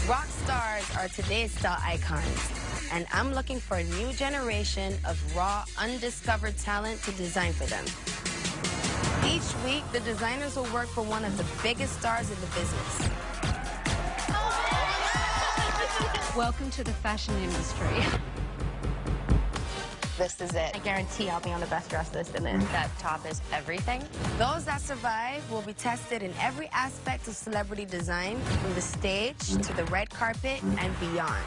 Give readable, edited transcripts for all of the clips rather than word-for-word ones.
Rock stars are today's style icons, and I'm looking for a new generation of raw, undiscovered talent to design for them. Each week, the designers will work for one of the biggest stars in the business. Welcome to the fashion industry. This is it. I guarantee I'll be on the best dress list in this. That top is everything. Those that survive will be tested in every aspect of celebrity design, from the stage to the red carpet and beyond.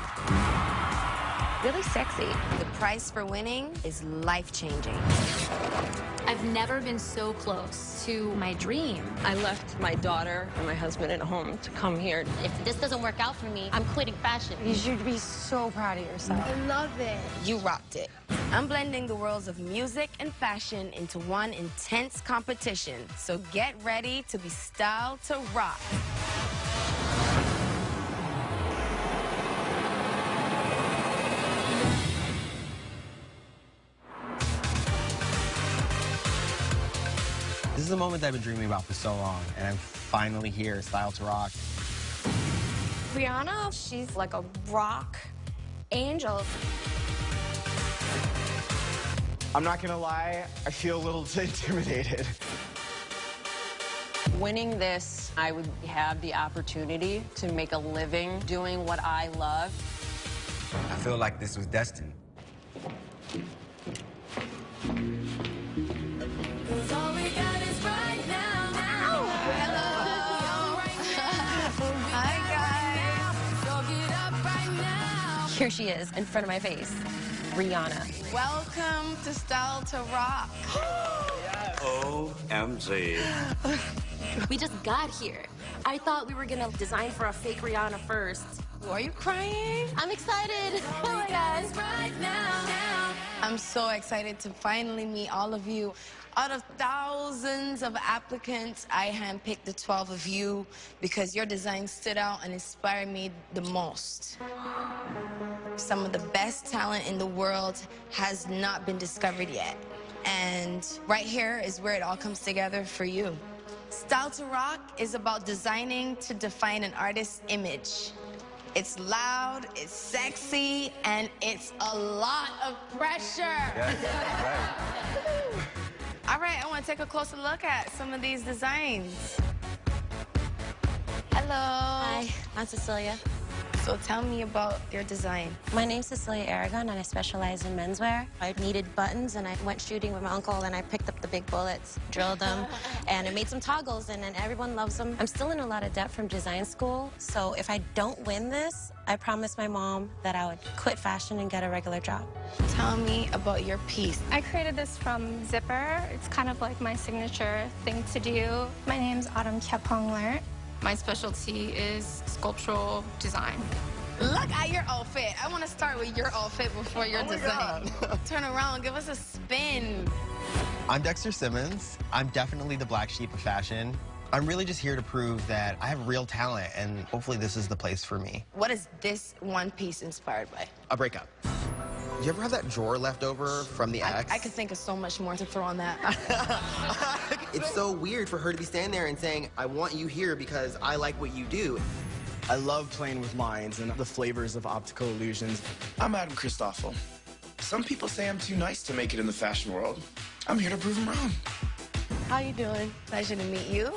Really sexy. The price for winning is life-changing. I've never been so close to my dream. I left my daughter and my husband at home to come here. If this doesn't work out for me, I'm quitting fashion. You should be so proud of yourself. I love it. You rocked it. I'm blending the worlds of music and fashion into one intense competition. So get ready to be styled to rock. This is a moment that I've been dreaming about for so long, and I'm finally here, styled to rock. Rihanna, she's like a rock angel. I'm not gonna lie, I feel a little intimidated. Winning this, I would have the opportunity to make a living doing what I love. I feel like this was destined. Here she is, in front of my face, Rihanna. Welcome to Style to Rock. OMG. We just got here. I thought we were gonna design for a fake Rihanna first. Are you crying? I'm excited. Oh my God. I'm so excited to finally meet all of you. Out of thousands of applicants, I handpicked the 12 of you because your design stood out and inspired me the most. Some of the best talent in the world has not been discovered yet. And right here is where it all comes together for you. Style to Rock is about designing to define an artist's image. It's loud, it's sexy, and it's a lot of pressure. Yeah, right. All right, I want to take a closer look at some of these designs. Hello. Hi, I'm Cecilia. So tell me about your design. My name's Cecilia Aragon, and I specialize in menswear. I needed buttons, and I went shooting with my uncle, and I picked up the big bullets, drilled them, and I made some toggles, and then everyone loves them. I'm still in a lot of debt from design school, so if I don't win this, I promised my mom that I would quit fashion and get a regular job. Tell me about your piece. I created this from zipper. It's kind of like my signature thing to do. My name's Autumn Kyapongler. My specialty is sculptural design. Look at your outfit. I want to start with your outfit before your design. Turn around, give us a spin. I'm Dexter Simmons. I'm definitely the black sheep of fashion. I'm really just here to prove that I have real talent, and hopefully this is the place for me. What is this one piece inspired by? A breakup. Do you ever have that drawer left over from the ex? I could think of so much more to throw on that. It's so weird for her to be standing there and saying, I want you here because I like what you do. I love playing with lines and the flavors of optical illusions. I'm Adam Christoffel. Some people say I'm too nice to make it in the fashion world. I'm here to prove them wrong. How you doing? Pleasure to meet you.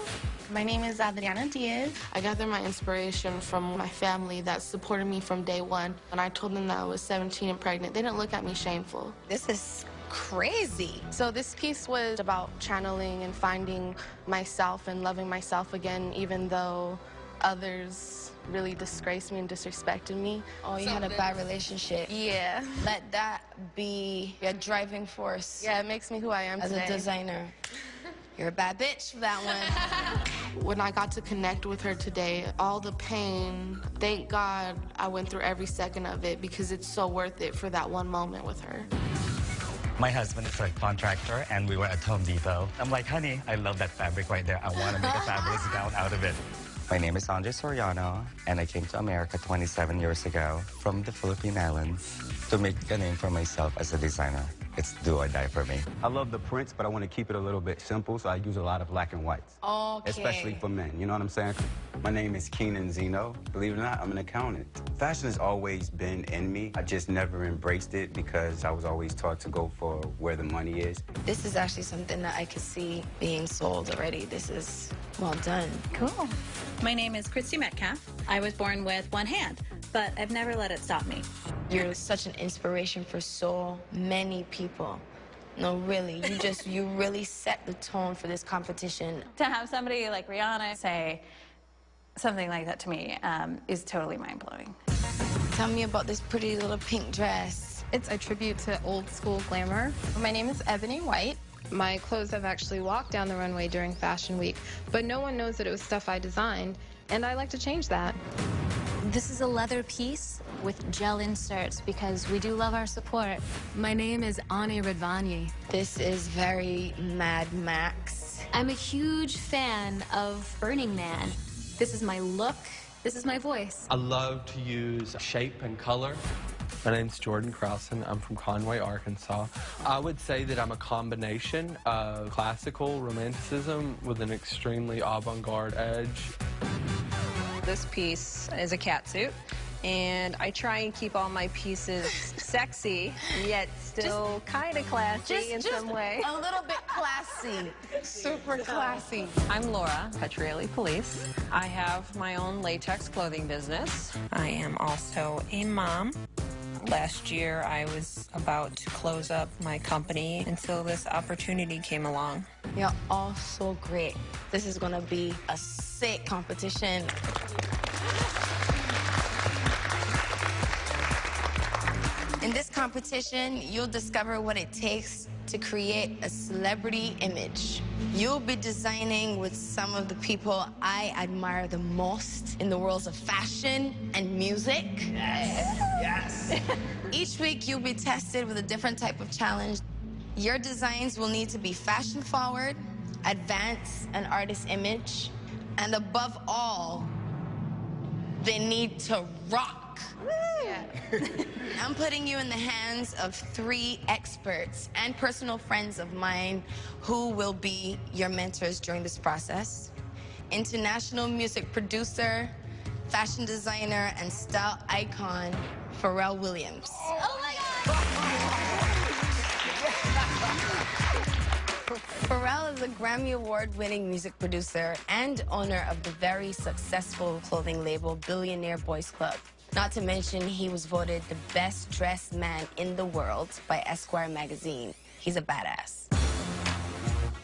My name is Adriana Diaz. I gathered my inspiration from my family that supported me from day one. When I told them that I was 17 and pregnant, they didn't look at me shameful. This is crazy. So this piece was about channeling and finding myself and loving myself again, even though others really disgraced me and disrespected me. Oh, you had a bad relationship. Yeah. Let that be your driving force. Yeah, it makes me who I am today. As a designer. You're a bad bitch for that one. When I got to connect with her today, all the pain, thank God I went through every second of it because it's so worth it for that one moment with her. My husband is a contractor, and we were at Home Depot. I'm like, honey, I love that fabric right there. I want to make a fabulous gown out of it. My name is Andre Soriano, and I came to America 27 years ago from the Philippine Islands to make a name for myself as a designer. It's do or die for me. I love the prints, but I want to keep it a little bit simple, so I use a lot of black and whites. Okay. Especially for men, you know what I'm saying? My name is Keenan Zeno. Believe it or not, I'm an accountant. Fashion has always been in me. I just never embraced it because I was always taught to go for where the money is. This is actually something that I could see being sold already. This is well done. Cool. My name is Christy Metcalf. I was born with one hand, but I've never let it stop me. You're such an inspiration for so many people. No, really, you really set the tone for this competition. To have somebody like Rihanna say something like that to me is totally mind-blowing. Tell me about this pretty little pink dress. It's a tribute to old school glamour. My name is Ebony White. My clothes have actually walked down the runway during Fashion Week, but no one knows that it was stuff I designed, and I like to change that. This is a leather piece with gel inserts because we do love our support. My name is Ani Radvani. This is very Mad Max. I'm a huge fan of Burning Man. This is my look. This is my voice. I love to use shape and color. My name's Jordan Krausen. I'm from Conway, Arkansas. I would say that I'm a combination of classical romanticism with an extremely avant-garde edge. This piece is a catsuit, and I try and keep all my pieces sexy, yet still kind of classy in some way. A little bit classy, super classy. I'm Laura, Petrielli Police. I have my own latex clothing business. I am also a mom. Last year, I was about to close up my company until this opportunity came along. You're all so great. This is gonna be a sick competition. In this competition, you'll discover what it takes to create a celebrity image. You'll be designing with some of the people I admire the most in the worlds of fashion and music. Yes, yes. Each week, you'll be tested with a different type of challenge. Your designs will need to be fashion forward, advance an artist's image, and above all, they need to rock. Yeah. I'm putting you in the hands of 3 experts and personal friends of mine who will be your mentors during this process. International music producer, fashion designer, and style icon, Pharrell Williams. Oh my God! Pharrell is a Grammy Award-winning music producer and owner of the very successful clothing label Billionaire Boys Club. Not to mention, he was voted the best dressed man in the world by Esquire magazine. He's a badass.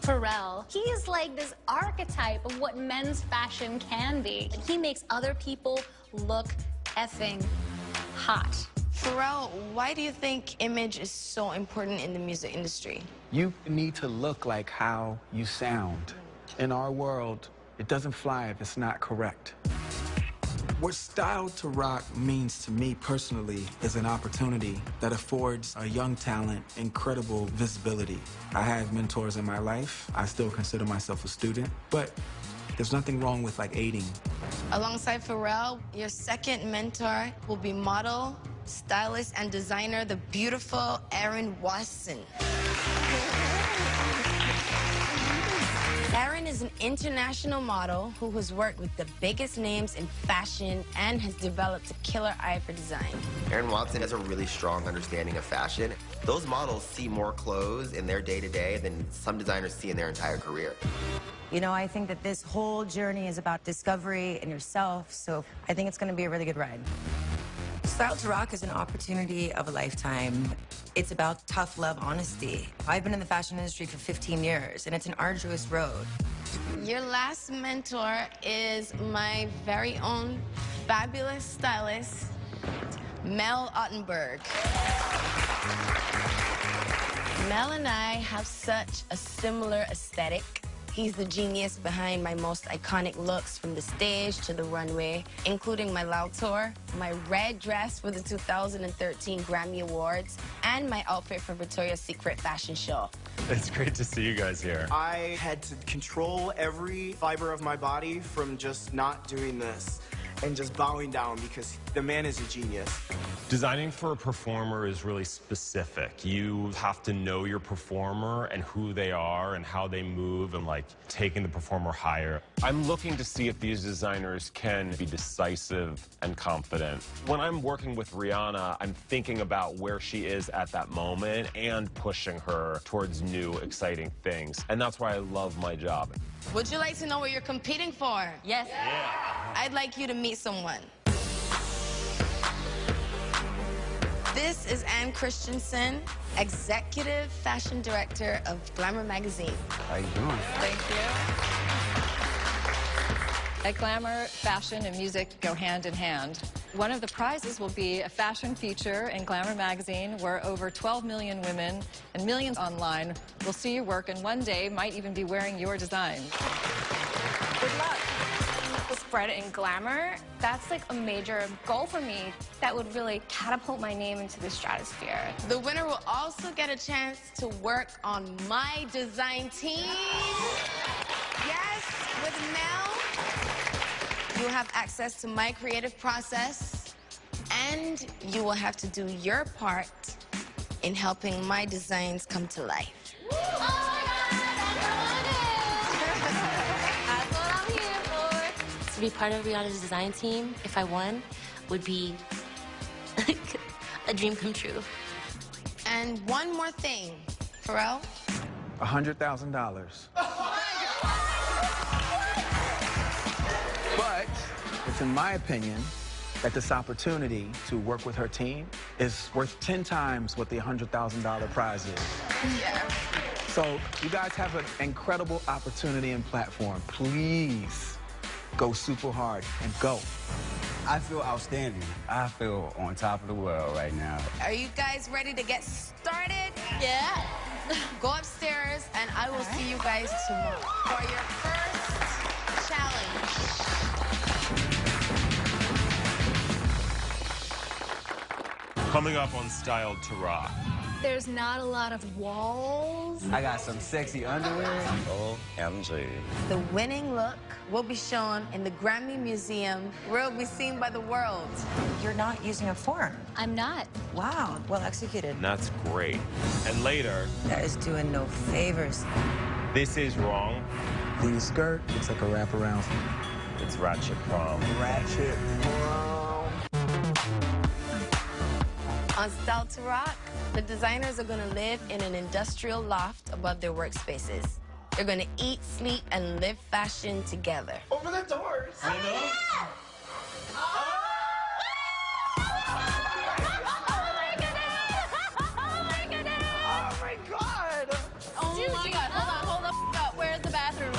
Pharrell, he is like this archetype of what men's fashion can be. He makes other people look effing hot. Pharrell, why do you think image is so important in the music industry? You need to look like how you sound. In our world, it doesn't fly if it's not correct. What Style to Rock means to me personally is an opportunity that affords a young talent incredible visibility. I have mentors in my life. I still consider myself a student, but there's nothing wrong with aiding. Alongside Pharrell, your second mentor will be model, stylist, and designer, the beautiful Erin Watson. Erin is an international model who has worked with the biggest names in fashion and has developed a killer eye for design. Erin Watson has a really strong understanding of fashion. Those models see more clothes in their day-to-day than some designers see in their entire career. You know, I think that this whole journey is about discovery and yourself, so I think it's going to be a really good ride. Style to Rock is an opportunity of a lifetime. It's about tough love, honesty. I've been in the fashion industry for 15 years, and it's an arduous road. Your last mentor is my very own fabulous stylist, Mel Ottenberg. Mel and I have such a similar aesthetic. He's the genius behind my most iconic looks from the stage to the runway, including my loud tour, my red dress for the 2013 Grammy Awards, and my outfit for Victoria's Secret fashion show. It's great to see you guys here. I had to control every fiber of my body from just not doing this and just bowing down because the man is a genius. Designing for a performer is really specific. You have to know your performer and who they are and how they move and like taking the performer higher. I'm looking to see if these designers can be decisive and confident. When I'm working with Rihanna, I'm thinking about where she is at that moment and pushing her towards new, exciting things. And that's why I love my job. Would you like to know what you're competing for? Yes. Yeah. I'd like you to meet someone. This is Ann Christensen, Executive Fashion Director of Glamour Magazine. How you doing? Thank you. At Glamour, fashion and music go hand in hand. One of the prizes will be a fashion feature in Glamour Magazine where over 12 million women and millions online will see your work and one day might even be wearing your design. Good luck. Spread in Glamour, that's like a major goal for me that would really catapult my name into the stratosphere. The winner will also get a chance to work on my design team. Yes, with Mel, you have access to my creative process, and you will have to do your part in helping my designs come to life. To be part of Rihanna's design team, if I won, would be a dream come true. And one more thing, Pharrell. $100,000. But it's in my opinion that this opportunity to work with her team is worth 10 times what the $100,000 prize is. Yeah. So you guys have an incredible opportunity and platform. Please go super hard and go. I feel outstanding. I feel on top of the world right now. Are you guys ready to get started? Yeah. Go upstairs, and I will see you guys tomorrow for your first challenge. Coming up on Styled to Rock. There's not a lot of walls. I got some sexy underwear. OMG. The winning look will be shown in the Grammy Museum, where it will be seen by the world. You're not using a form. I'm not. Wow, well executed. And that's great. And later, That is doing no favors. this is wrong. The skirt looks like a wraparound. It's Ratchet Prom. Ratchet prom. On Style to Rock, the designers are going to live in an industrial loft above their workspaces. They're going to eat, sleep, and live fashion together. Open the doors. I know. Oh my God. Oh my God. Hold up. Where's the bathroom?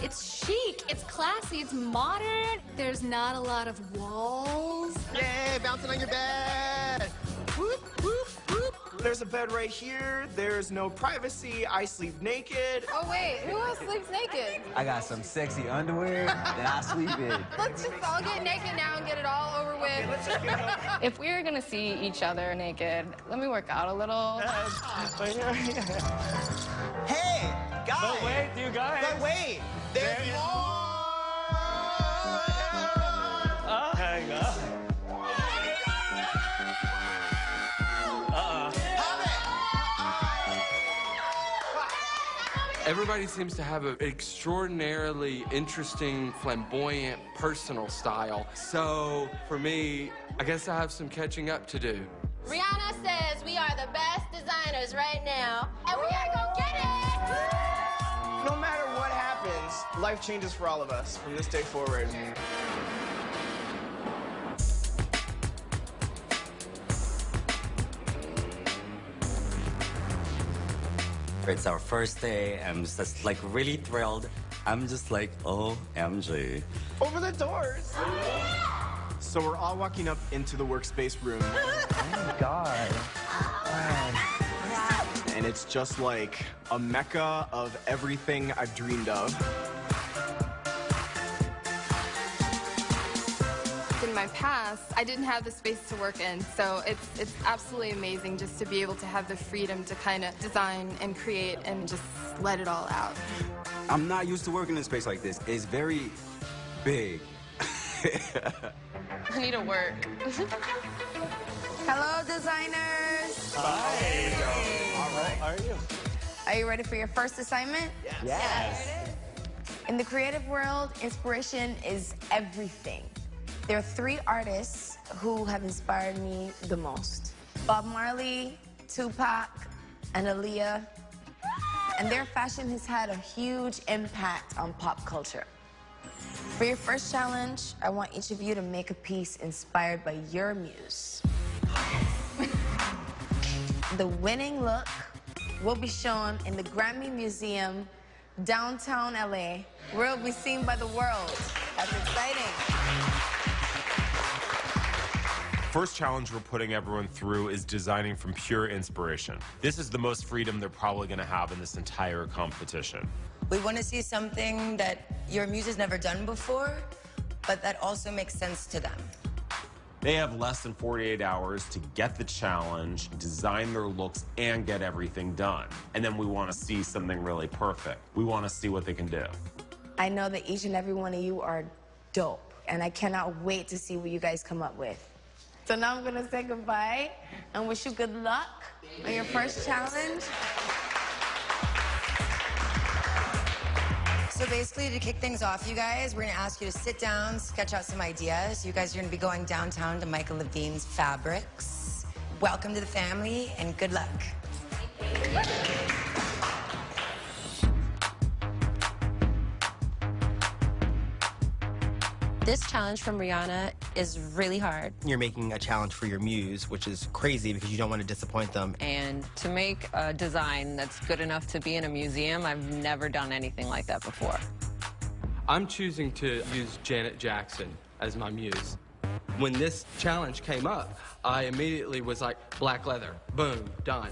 It's chic, it's classy, it's modern. There's not a lot of walls. Yay, bouncing on your bed. Whoop, whoop, whoop. There's a bed right here. There's no privacy. I sleep naked. Oh, wait, who else sleeps naked? I got some sexy underwear that I sleep in. Let's just all get naked now and get it all over with. Okay, let's just get it over. If we were gonna see each other naked, let me work out a little. Hey, guys. But wait, you guys. But wait. There's more. Hang on. Everybody seems to have an extraordinarily interesting, flamboyant, personal style. So, for me, I guess I have some catching up to do. Rihanna says we are the best designers right now, and we gotta go get it! No matter what happens, life changes for all of us from this day forward. It's our first day. I'm just like really thrilled. I'm just like, OMG. Open the doors. So we're all walking up into the workspace room. Oh my God. Wow. and it's just like a mecca of everything I've dreamed of. In my past, I didn't have the space to work in, so it's absolutely amazing just to be able to have the freedom to kind of design and create and just let it all out. I'm not used to working in a space like this. It's very big. I need to work. Hello, designers. Hi. All right. How are you? Are you ready for your first assignment? Yes. In the creative world, inspiration is everything. There are 3 artists who have inspired me the most. Bob Marley, Tupac, and Aaliyah. And their fashion has had a huge impact on pop culture. For your first challenge, I want each of you to make a piece inspired by your muse. The winning look will be shown in the Grammy Museum, downtown LA, where it will be seen by the world. That's exciting. First challenge we're putting everyone through is designing from pure inspiration. This is the most freedom they're probably going to have in this entire competition. We want to see something that your muse has never done before, but that also makes sense to them. They have less than 48 hours to get the challenge, design their looks, and get everything done. And then we want to see something really perfect. We want to see what they can do. I know that each and every one of you are dope, and I cannot wait to see what you guys come up with. So now I'm gonna say goodbye and wish you good luck on your first challenge. So basically, to kick things off, you guys, we're gonna ask you to sit down, sketch out some ideas. You guys are gonna be going downtown to Michael Levine's Fabrics. Welcome to the family, and good luck. This challenge from Rihanna is really hard. You're making a challenge for your muse, which is crazy because you don't want to disappoint them. And to make a design that's good enough to be in a museum, I've never done anything like that before. I'm choosing to use Janet Jackson as my muse. When this challenge came up, I immediately was like, black leather, boom, done.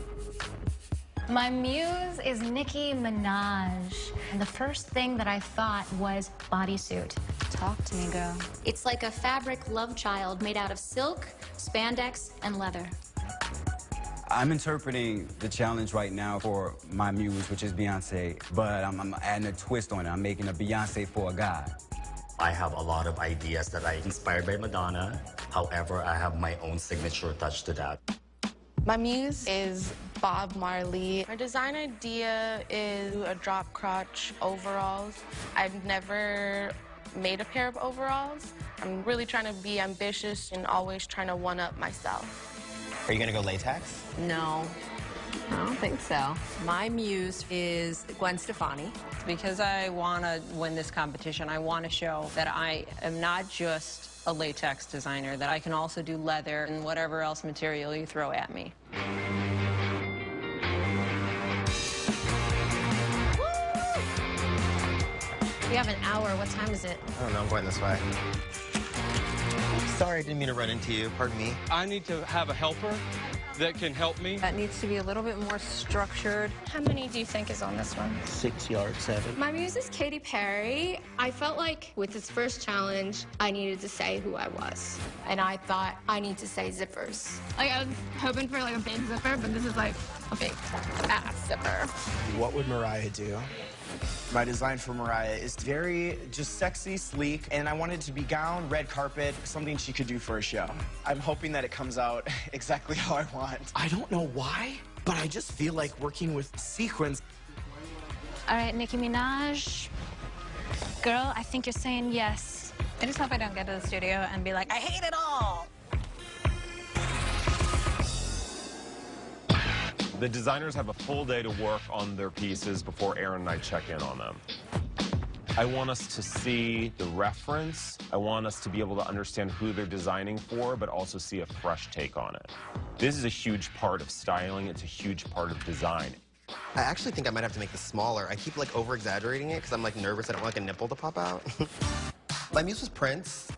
My muse is Nicki Minaj. And the first thing that I thought was bodysuit. Talk to me, girl. It's like a fabric love child made out of silk, spandex, and leather. I'm interpreting the challenge right now for my muse, which is Beyonce, but I'm adding a twist on it. I'm making a Beyonce for a guy. I have a lot of ideas that I inspired by Madonna. However, I have my own signature touch to that. My muse is Bob Marley. My design idea is a drop crotch overalls. I've never made a pair of overalls. I'm really trying to be ambitious and always trying to one-up myself. Are you gonna go latex? No, I don't think so. My muse is Gwen Stefani. Because I want to win this competition, I want to show that I am not just a latex designer, that I can also do leather and whatever else material you throw at me. We have an hour. What time is it? I don't know, I'm going this way. Sorry, I didn't mean to run into you. Pardon me. I need to have a helper that can help me. That needs to be a little bit more structured. How many do you think is on this one? 6 yards, 7. My muse is Katy Perry. I felt like with this first challenge, I needed to say who I was. And I thought I need to say zippers. Like, I was hoping for like a big zipper, but this is like a big ass zipper. What would Mariah do? My design for Mariah is very just sexy, sleek, and I wanted it to be gown, red carpet, something she could do for a show. I'm hoping that it comes out exactly how I want. I don't know why, but I just feel like working with sequins. All right, Nicki Minaj. Girl, I think you're saying yes. I just hope I don't get to the studio and be like, I hate it all. The designers have a full day to work on their pieces before Aaron and I check in on them. I want us to see the reference. I want us to be able to understand who they're designing for, but also see a fresh take on it. This is a huge part of styling. It's a huge part of design. I actually think I might have to make this smaller. I keep like over-exaggerating it because I'm like nervous I don't want like a nipple to pop out. My muse was Prince,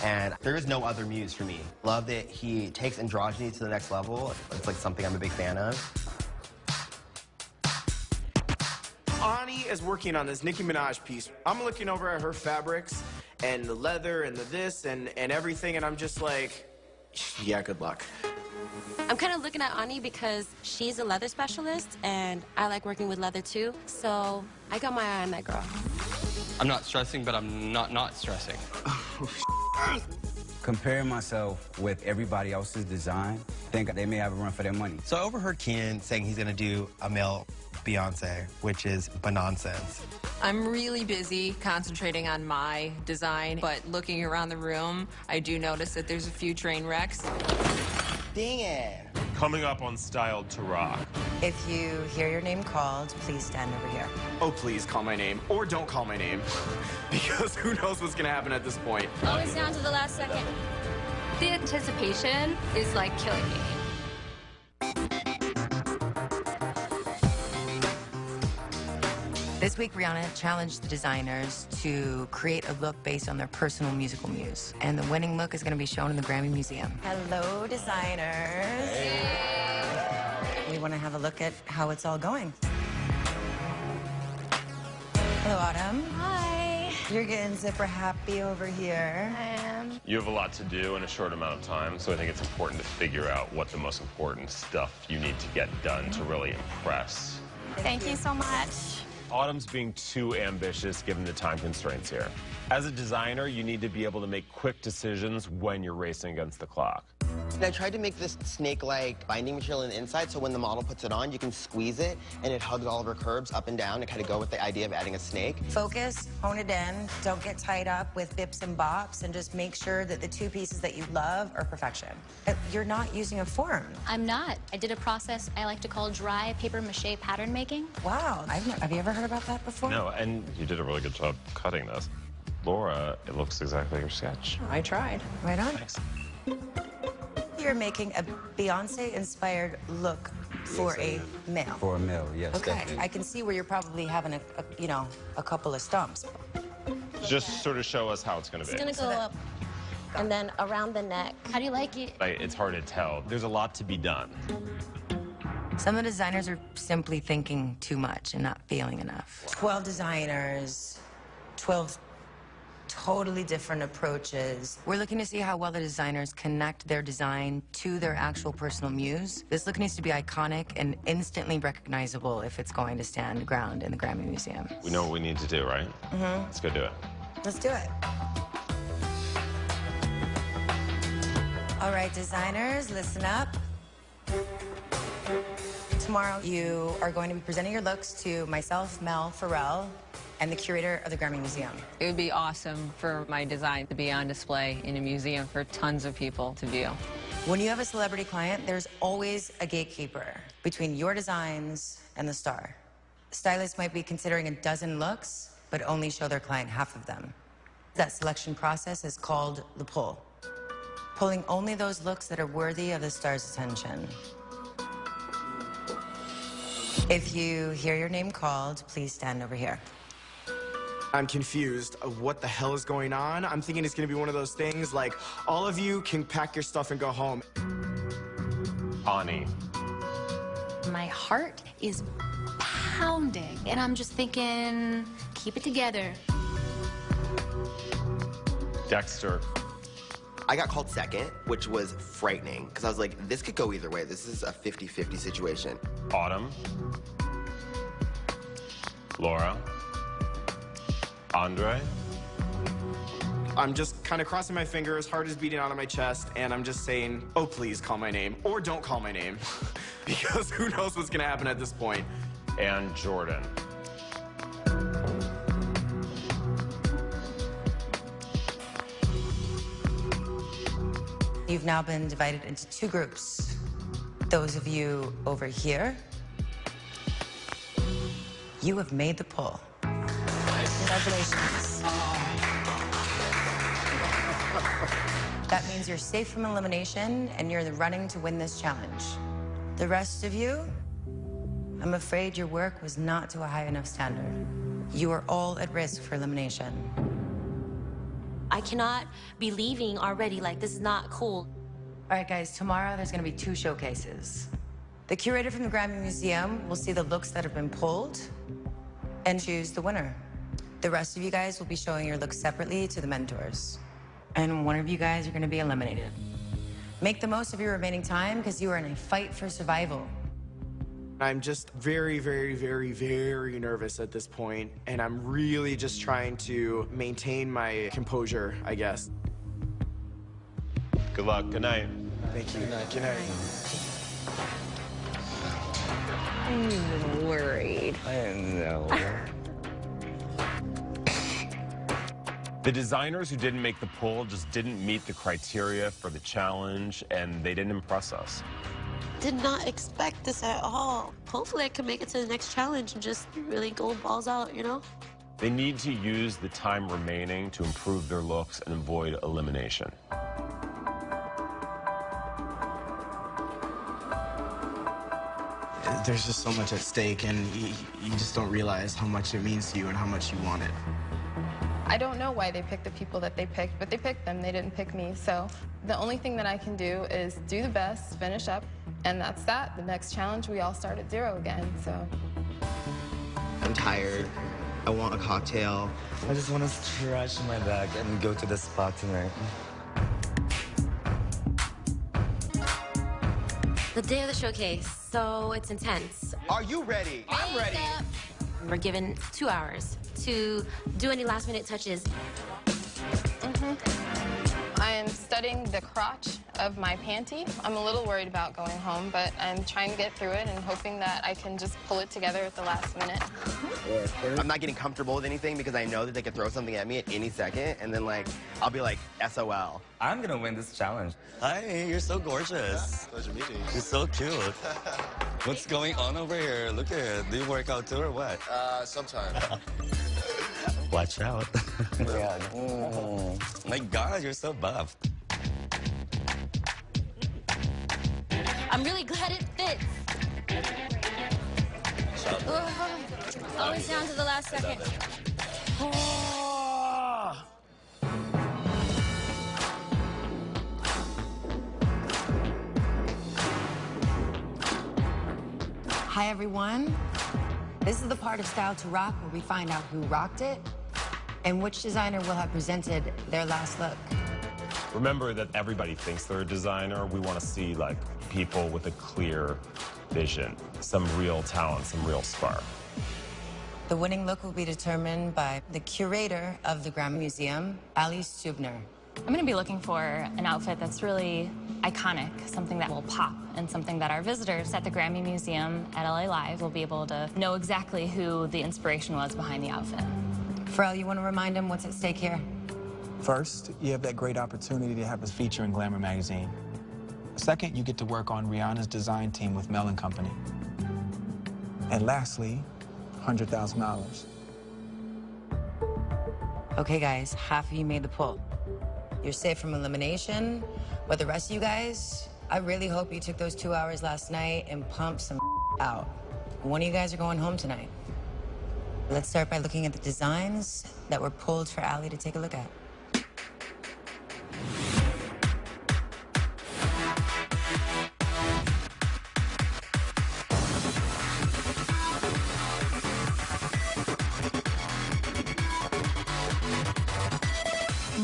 and there is no other muse for me. Love that he takes androgyny to the next level. It's like something I'm a big fan of. Ani is working on this Nicki Minaj piece. I'm looking over at her fabrics and the leather and the this and everything, and I'm just like, yeah, good luck. I'm kind of looking at Ani because she's a leather specialist, and I like working with leather too. So I got my eye on that girl. I'm not stressing, but I'm not stressing. Comparing myself with everybody else's design, I think they may have a run for their money. So I overheard Keenan saying he's gonna do a male Beyonce, which is nonsense. I'm really busy concentrating on my design, but looking around the room, I do notice that there's a few train wrecks. Dang it. Coming up on Styled to Rock. If you hear your name called, please stand over here. Oh, please call my name, or don't call my name, because who knows what's gonna happen at this point. Always down to the last second. The anticipation is like killing me. This week, Rihanna challenged the designers to create a look based on their personal musical muse. And the winning look is going to be shown in the Grammy Museum. Hello, designers. Hey. We want to have a look at how it's all going. Hello, Autumn. Hi. You're getting zipper happy over here. I am. You have a lot to do in a short amount of time, so I think it's important to figure out what the most important stuff you need to get done to really impress. Thank you so much. Autumn's being too ambitious given the time constraints here. As a designer, you need to be able to make quick decisions when you're racing against the clock. And I tried to make this snake-like binding material on the inside, so when the model puts it on, you can squeeze it, and it hugs all of her curves up and down to kind of go with the idea of adding a snake. Focus, hone it in, don't get tied up with bips and bops, and just make sure that the two pieces that you love are perfection. You're not using a form. I'm not. I did a process I like to call dry paper mache pattern making. Wow, have you ever heard about that before? No, and you did a really good job cutting this. Laura, it looks exactly like your sketch. I tried. Right on. Thanks. You're making a Beyonce-inspired look for a male. For a male, yes. Okay, definitely. I can see where you're probably having a couple of stumps. Just sort of show us how it's going to be. It's gonna go up and then around the neck. How do you like it? It's hard to tell. There's a lot to be done. Some of the designers are simply thinking too much and not feeling enough. 12 designers, 12 totally different approaches. We're looking to see how well the designers connect their design to their actual personal muse. This look needs to be iconic and instantly recognizable if it's going to stand ground in the Grammy Museum. We know what we need to do, right? Mm-hmm. Let's go do it. Let's do it. All right, designers, listen up. Tomorrow, you are going to be presenting your looks to myself, Mel Farrell, and the curator of the Grammy Museum. It would be awesome for my design to be on display in a museum for tons of people to view. When you have a celebrity client, there's always a gatekeeper between your designs and the star. Stylists might be considering a dozen looks, but only show their client half of them. That selection process is called the pull. Pulling only those looks that are worthy of the star's attention. If you hear your name called, please stand over here. I'm confused of what the hell is going on. I'm thinking it's gonna be one of those things like, all of you can pack your stuff and go home. Ani. My heart is pounding, and I'm just thinking, keep it together. Dexter. I got called second, which was frightening, because I was like, this could go either way. This is a 50-50 situation. Autumn. Laura. Andre. I'm just kind of crossing my fingers, heart is beating out of my chest, and I'm just saying, oh, please call my name, or don't call my name, because who knows what's gonna happen at this point. And Jordan. You've now been divided into two groups. Those of you over here, you have made the pull. Congratulations. That means you're safe from elimination and you're in the running to win this challenge. The rest of you, I'm afraid your work was not to a high enough standard. You are all at risk for elimination. I cannot be leaving already. Like, this is not cool. All right, guys, tomorrow there's gonna be two showcases. The curator from the Grammy Museum will see the looks that have been pulled, and choose the winner. The rest of you guys will be showing your looks separately to the mentors. And one of you guys are gonna be eliminated. Make the most of your remaining time because you are in a fight for survival. I'm just very, very, very, very nervous at this point, and I'm really just trying to maintain my composure, I guess. Good luck. Good night. Thank you. Good night. Good night. I'm worried. I know. The designers who didn't make the pull just didn't meet the criteria for the challenge, and they didn't impress us. Did not expect this at all. Hopefully I can make it to the next challenge and just really go balls out, you know? They need to use the time remaining to improve their looks and avoid elimination. There's just so much at stake, and you just don't realize how much it means to you and how much you want it. I don't know why they picked the people that they picked, but they picked them. They didn't pick me. So the only thing that I can do is do the best, finish up, and that's that. The next challenge, we all start at zero again, so. I'm tired. I want a cocktail. I just want to stretch my back and go to the spa tonight. The day of the showcase, so it's intense. Are you ready? I'm ready. We're given 2 hours to do any last-minute touches. I am studying the crotch of my panty. I'm a little worried about going home, but I'm trying to get through it and hoping that I can just pull it together at the last minute. I'm not getting comfortable with anything because I know that they could throw something at me at any second, and then like I'll be like SOL. I'm gonna win this challenge. Hi, you're so gorgeous. Pleasure meeting you. You're so cute. What's going on over here? Look at it. Do you work out too or what? Sometimes. Watch out. My God, you're so buff. I'm really glad it fits. It's always down to the last second. Hi, everyone. This is the part of Style to Rock where we find out who rocked it and which designer will have presented their last look. Remember that everybody thinks they're a designer. We want to see like people with a clear vision, some real talent, some real spark. The winning look will be determined by the curator of the Grammy Museum, Ali Stubner. I'm going to be looking for an outfit that's really iconic, something that will pop, and something that our visitors at the Grammy Museum at LA Live will be able to know exactly who the inspiration was behind the outfit. Pharrell, you want to remind them what's at stake here? First, you have that great opportunity to have us feature in Glamour magazine. Second, you get to work on Rihanna's design team with Mel & Company. And lastly, $100,000. Okay, guys, half of you made the pull. You're safe from elimination, but the rest of you guys, I really hope you took those 2 hours last night and pumped some out. One of you guys are going home tonight. Let's start by looking at the designs that were pulled for Ali to take a look at.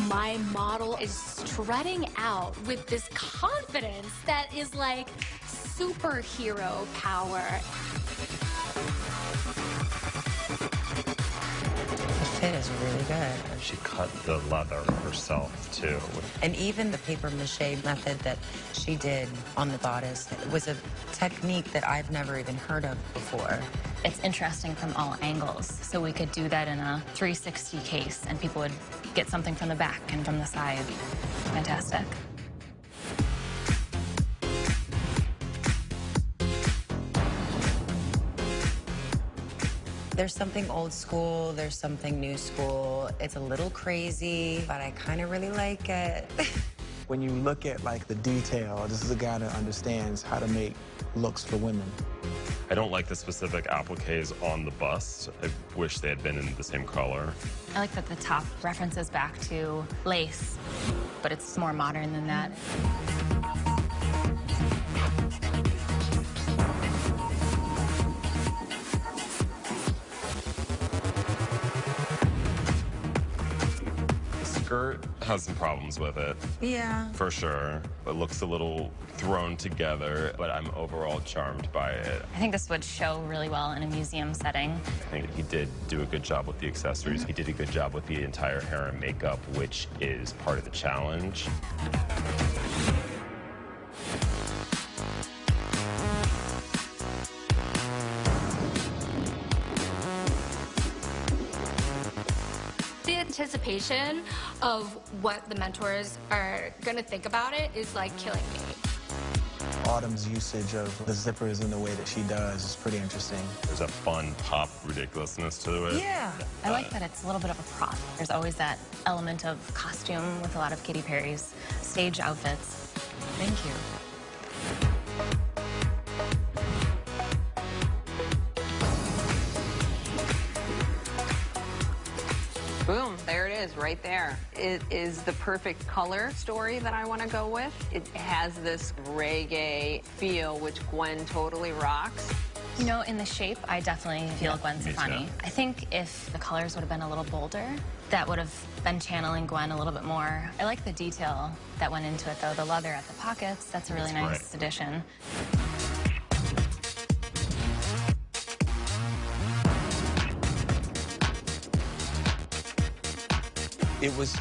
My model is strutting out with this confidence that is like superhero power. The fit is really good. She cut the leather herself too. And even the paper mache method that she did on the bodice was a technique that I've never even heard of before. It's interesting from all angles, so we could do that in a 360 case, and people would get something from the back and from the side. Fantastic. There's something old school, there's something new school. It's a little crazy, but I kind of really like it. When you look at like the detail, this is a guy that understands how to make looks for women. I don't like the specific appliques on the bust. I wish they had been in the same color. I like that the top references back to lace, but it's more modern than that. skirt has some problems with it. Yeah. For sure. It looks a little thrown together, but I'm overall charmed by it. I think this would show really well in a museum setting. I think he did do a good job with the accessories. He did a good job with the entire hair and makeup, which is part of the challenge. The anticipation of what the mentors are gonna think about it is like killing me. Autumn's usage of the zippers in the way that she does is pretty interesting. There's a fun pop ridiculousness to it. Yeah. I like that it's a little bit of a prop. There's always that element of costume with a lot of Katy Perry's stage outfits. Thank you. Boom, there it is, right there. It is the perfect color story that I want to go with. It has this reggae feel, which Gwen totally rocks. You know, in the shape, I definitely feel Gwen me Stefani. too. I think if the colors would have been a little bolder, that would have been channeling Gwen a little bit more. I like the detail that went into it, though. The leather at the pockets, that's a really nice addition. It was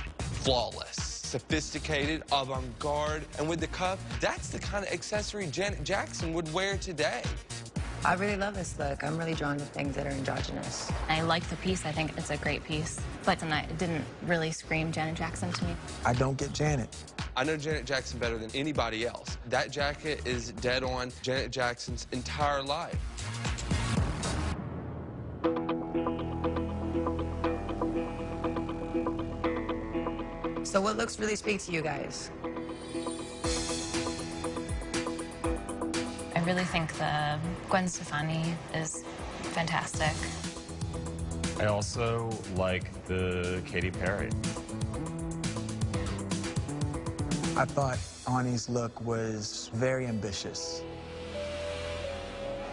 flawless, sophisticated, avant-garde, and with the cuff, that's the kind of accessory Janet Jackson would wear today. I really love this look. I'm really drawn to things that are androgynous. I like the piece. I think it's a great piece. But tonight, it didn't really scream Janet Jackson to me. I don't get Janet. I know Janet Jackson better than anybody else. That jacket is dead on Janet Jackson's entire life. So what looks really speak to you guys? I really think the Gwen Stefani is fantastic. I also like the Katy Perry. I thought Ani's look was very ambitious.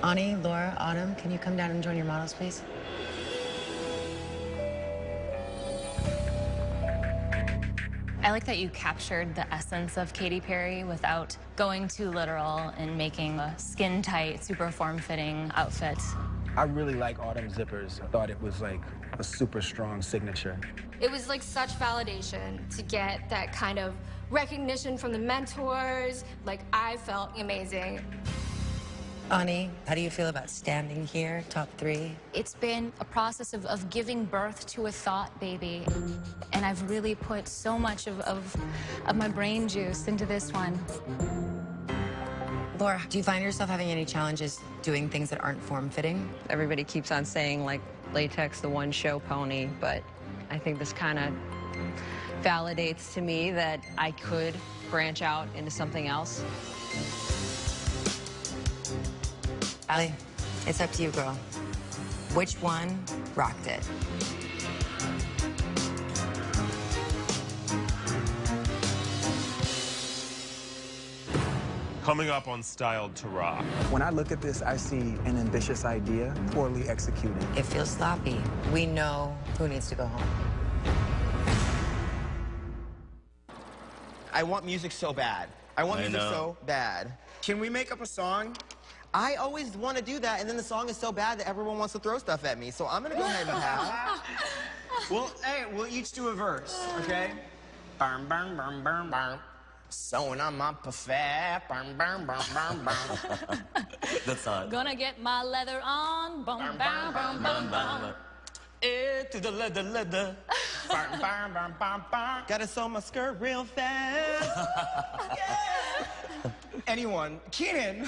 Ani, Laura, Autumn, can you come down and join your models, please? I like that you captured the essence of Katy Perry without going too literal and making a skin-tight, super form-fitting outfit. I really like Autumn zippers. I thought it was like a super strong signature. It was like such validation to get that kind of recognition from the mentors. Like, I felt amazing. Ani, how do you feel about standing here, top 3? It's been a process of giving birth to a thought baby. And I've really put so much of my brain juice into this one. Laura, do you find yourself having any challenges doing things that aren't form-fitting? Everybody keeps on saying, like, latex, the one-show pony, but I think this kind of validates to me that I could branch out into something else. Allie, it's up to you, girl. Which one rocked it? Coming up on Styled to Rock. When I look at this, I see an ambitious idea poorly executed. It feels sloppy. We know who needs to go home. I want music so bad. I want music know. so bad. Can we make up a song? I always want to do that, and then the song is so bad that everyone wants to throw stuff at me. So I'm going to go ahead and pass. Well, hey, we'll each do a verse, okay? Burn, burn, burn, burn, burn. Sewing on my perfect. Burn, burn, burn, burn, burn. That's not. Gonna get my leather on. Bum, bum, bum, bum, bum. To the leather, leather. Burn, burn, burn, burn, burn. Gotta sew my skirt real fast. Anyone, Keenan,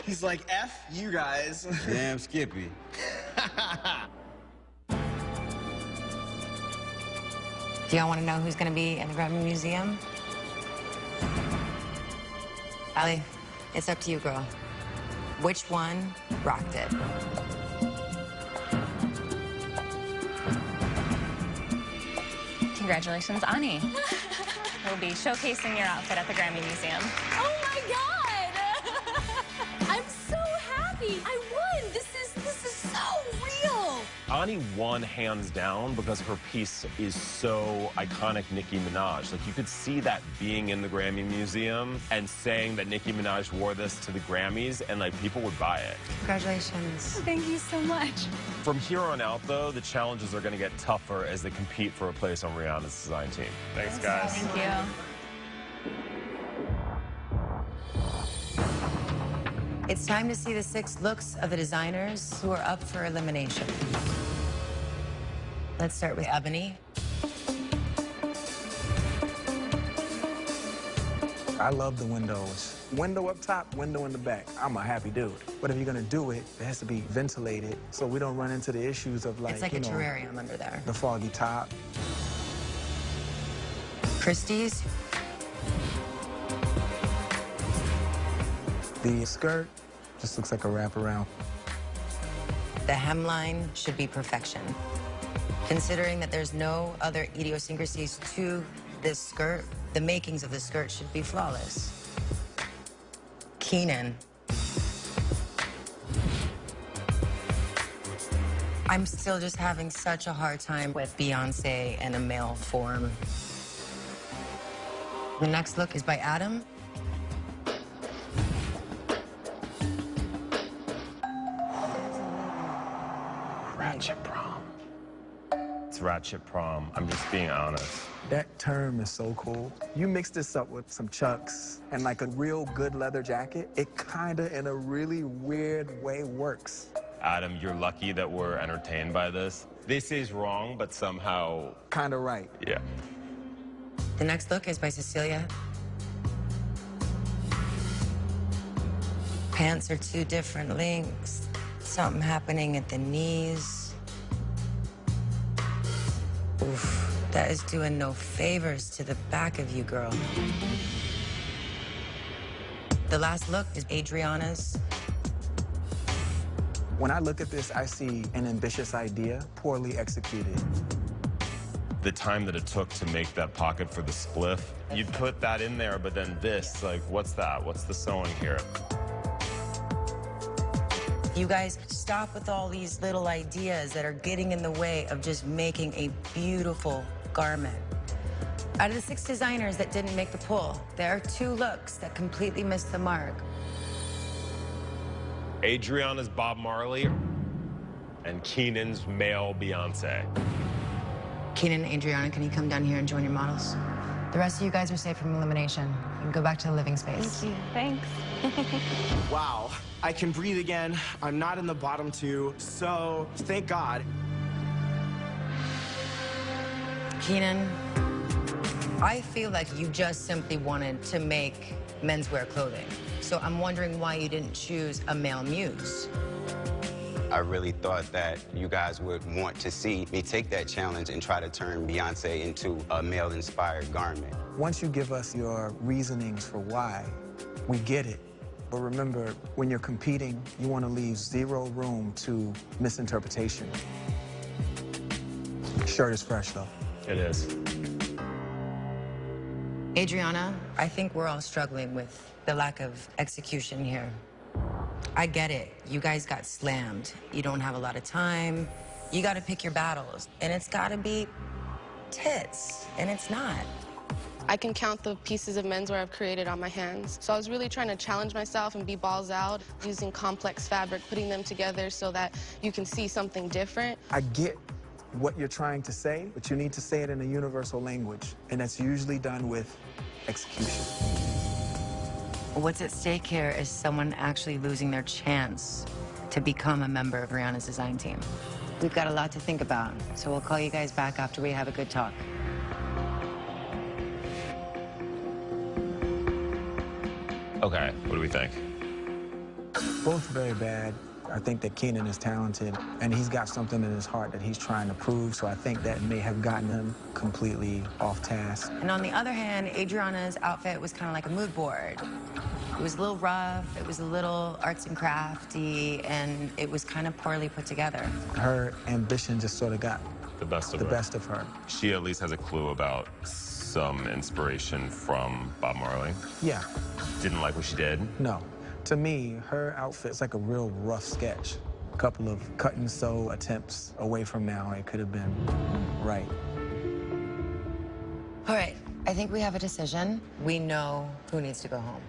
he's like, F you guys. Damn Skippy. Do y'all want to know who's going to be in the Grammy Museum? Allie, it's up to you, girl. Which one rocked it? Congratulations, Ani. We'll be showcasing your outfit at the Grammy Museum. Oh my God! I'm so happy. I won. This is so real. Rihanna won hands down because her piece is so iconic Nicki Minaj. Like, you could see that being in the Grammy Museum and saying that Nicki Minaj wore this to the Grammys, and like people would buy it. Congratulations. Thank you so much. From here on out, though, the challenges are going to get tougher as they compete for a place on Rihanna's design team. Thanks, guys. Thank you. It's time to see the 6 looks of the designers who are up for elimination. Let's start with Ebony. I love the windows. Window up top, window in the back. I'm a happy dude. But if you're gonna do it, it has to be ventilated so we don't run into the issues of like, It's like a terrarium under there. The foggy top. Christie's. The skirt just looks like a wraparound. The hemline should be perfection. Considering that there's no other idiosyncrasies to this skirt, the makings of the skirt should be flawless. Keenan. I'm still just having such a hard time with Beyonce in a male form. The next look is by Adam. Ratchet prom. It's ratchet prom. I'm just being honest. That term is so cool. You mix this up with some Chucks and like a real good leather jacket, it kinda in a really weird way works. Adam, you're lucky that we're entertained by this. This is wrong, but somehow... Kinda right. Yeah. The next look is by Cecilia. Pants are 2 different lengths. Something happening at the knees. Oof, that is doing no favors to the back of you, girl. The last look is Adriana's. When I look at this, I see an ambitious idea, poorly executed. The time that it took to make that pocket for the spliff, you'd put that in there, but then this, like, what's that? What's the sewing here? You guys stop with all these little ideas that are getting in the way of just making a beautiful garment. Out of the 6 designers that didn't make the pull, there are 2 looks that completely missed the mark. Adriana's Bob Marley and Keenan's male Beyonce. Keenan and Adriana, can you come down here and join your models? The rest of you guys are safe from elimination. You can go back to the living space. Thank you. Thanks. Wow, I can breathe again. I'm not in the bottom 2, so thank God. Keenan, I feel like you just simply wanted to make menswear clothing. So I'm wondering why you didn't choose a male muse. I really thought that you guys would want to see me take that challenge and try to turn Beyonce into a male-inspired garment. Once you give us your reasonings for why, we get it. But remember, when you're competing, you want to leave 0 room to misinterpretation. Shirt is fresh, though. It is. Adriana, I think we're all struggling with the lack of execution here. I get it. You guys got slammed. You don't have a lot of time. You got to pick your battles. And it's got to be tits. And it's not. I can count the pieces of menswear I've created on my hands. So I was really trying to challenge myself and be balls out, using complex fabric, putting them together so that you can see something different. I get what you're trying to say, but you need to say it in a universal language. And that's usually done with execution. What's at stake here is someone actually losing their chance to become a member of Rihanna's design team. We've got a lot to think about, so we'll call you guys back after we have a good talk. Okay, what do we think? Both very bad. I think that Keenan is talented, and he's got something in his heart that he's trying to prove, so I think that may have gotten him completely off task. And on the other hand, Adriana's outfit was kind of like a mood board. It was a little rough, it was a little arts and crafty, and it was kind of poorly put together. Her ambition just sort of got the best of her. She at least has a clue about some inspiration from Bob Marley. Yeah. Didn't like what she did? No. To me, her outfit's like a real rough sketch. A couple of cut and sew attempts away from now, it could have been right. All right, I think we have a decision. We know who needs to go home.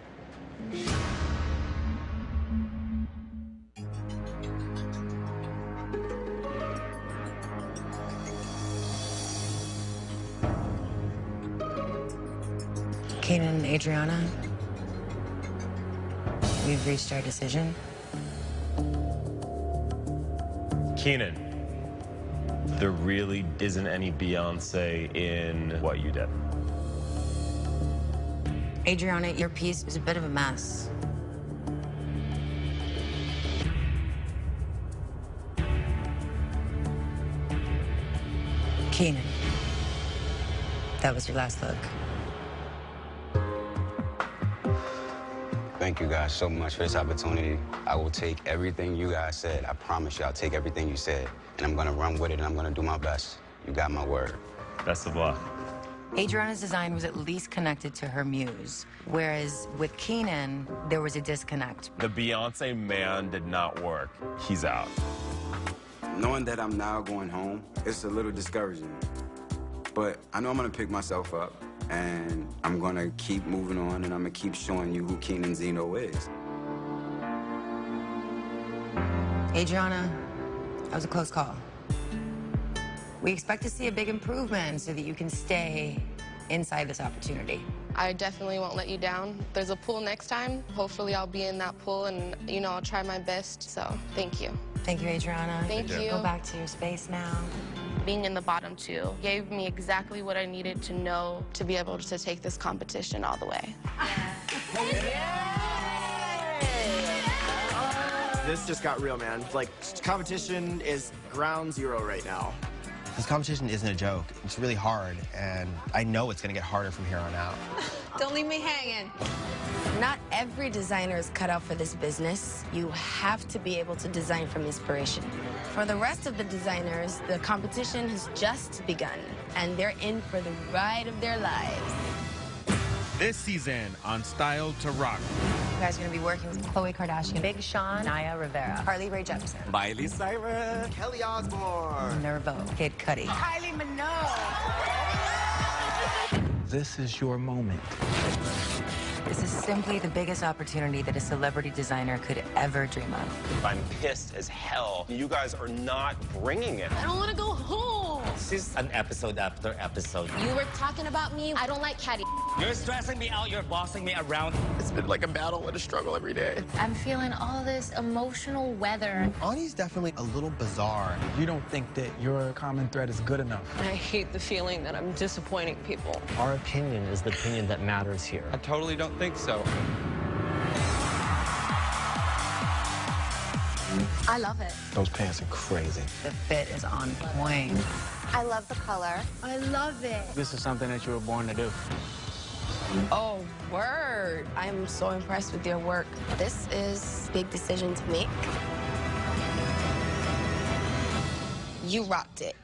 Keenan and Adriana, we've reached our decision. Keenan, there really isn't any Beyonce in what you did. Adriana, your piece is a bit of a mess. Keenan, that was your last look. Thank you guys so much for this opportunity. I will take everything you guys said. I promise you, I'll take everything you said, and I'm gonna run with it, and I'm gonna do my best. You got my word. Best of luck. Adriana's design was at least connected to her muse, whereas with Keenan, there was a disconnect. The Beyonce man did not work. He's out. Knowing that I'm now going home, it's a little discouraging. But I know I'm gonna pick myself up, and I'm gonna keep moving on, and I'm gonna keep showing you who Keenan Zeno is. Adriana, that was a close call. We expect to see a big improvement so that you can stay inside this opportunity. I definitely won't let you down. There's a pool next time. Hopefully I'll be in that pool and, you know, I'll try my best. So thank you. Thank you, Adriana. Thank you. Go back to your space now. Being in the bottom two gave me exactly what I needed to know to be able to take this competition all the way. This just got real, man. Like, competition is ground zero right now. This competition isn't a joke. It's really hard, and I know it's gonna get harder from here on out. Don't leave me hanging. Not every designer is cut out for this business. You have to be able to design from inspiration. For the rest of the designers, the competition has just begun, and they're in for the ride of their lives. This season on Style to Rock. You guys are going to be working with Khloe Kardashian, Big Sean, Naya Rivera, Carly Rae Jepsen, Miley Cyrus, Kelly Osbourne, Nervo, Kid Cudi, Kylie Minogue. This is your moment. This is simply the biggest opportunity that a celebrity designer could ever dream of. I'm pissed as hell. You guys are not bringing it. I don't want to go home. This is an episode after episode. You were talking about me. I don't like catty. You're stressing me out. You're bossing me around. It's been like a battle and a struggle every day. I'm feeling all this emotional weather. Ani's definitely a little bizarre. You don't think that your common thread is good enough. I hate the feeling that I'm disappointing people. Our opinion is the opinion that matters here. I totally don't think so. I love it. Those pants are crazy. The fit is on point. I love the color. I love it. This is something that you were born to do. Oh, word. I am so impressed with your work. This is a big decision to make. You rocked it.